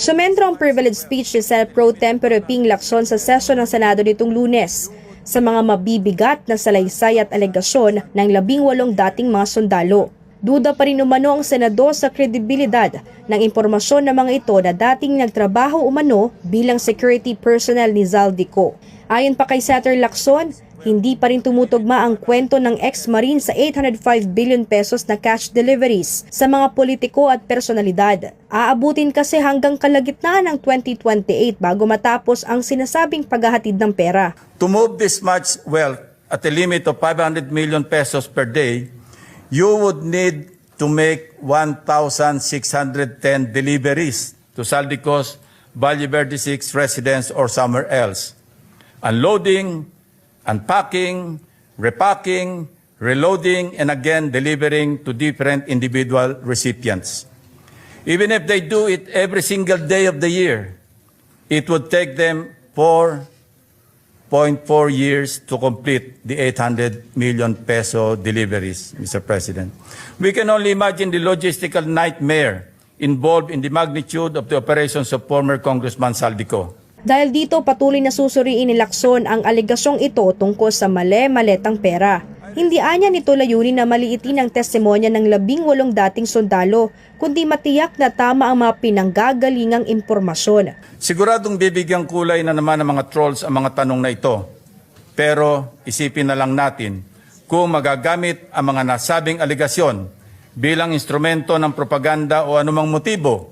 Sumentro ang privilege speech ni Senate Pro Tempore Ping Lacson sa sesyon ng Senado nitong Lunes sa mga mabibigat na salaysay at alegasyon ng 18 dating mga sundalo. Duda pa rin umano ang senador sa kredibilidad ng impormasyon ng mga ito na dating nagtrabaho umano bilang security personnel ni Zaldico. Ayon pa kay Senator Lacson, hindi pa rin tumutugma ang kwento ng ex-marine sa 805 billion pesos na cash deliveries sa mga politiko at personalidad. Aabutin kasi hanggang kalagitnaan ng 2028 bago matapos ang sinasabing paghahatid ng pera. To move this much wealth at a limit of 500 million pesos per day, you would need to make 1,610 deliveries to Zaldico's Valle Verde 6 residence or somewhere else. Unloading, unpacking, repacking, reloading, and again delivering to different individual recipients. Even if they do it every single day of the year, it would take them 4.4 years to complete the 800 million peso deliveries, Mr. President. We can only imagine the logistical nightmare involved in the magnitude of the operations of former Congressman Zaldico. Dahil dito patuloy na susuriin ni Lacson ang alegasyong ito tungkol sa mali-maletang pera. Hindi anya nito layunin na maliitin ang testimonya ng 18 dating sundalo, kundi matiyak na tama ang mga pinanggagalingang impormasyon. Siguradong bibigyang kulay na naman ng mga trolls ang mga tanong na ito. Pero isipin na lang natin kung magagamit ang mga nasabing alegasyon bilang instrumento ng propaganda o anumang motibo.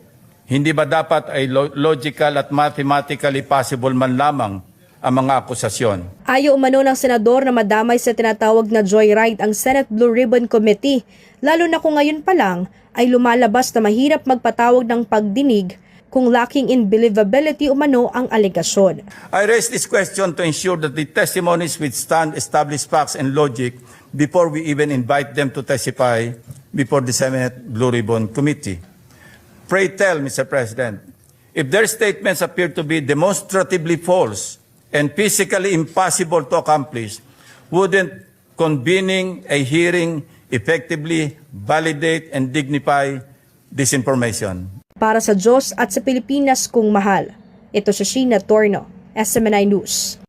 Hindi ba dapat ay logical at mathematically possible man lamang ang mga akusasyon? Ayaw umano ng senador na madamay sa tinatawag na joyride ang Senate Blue Ribbon Committee, lalo na kung ngayon pa lang ay lumalabas na mahirap magpatawag ng pagdinig kung lacking in believability umano ang alegasyon. I raise this question to ensure that the testimonies withstand established facts and logic before we even invite them to testify before the Senate Blue Ribbon Committee. Pray tell, Mr. President, if their statements appear to be demonstratively false and physically impossible to accomplish, wouldn't convening a hearing effectively validate and dignify this information? Para sa Diyos at sa Pilipinas kung mahal, ito si Sheena Torno, SMNI News.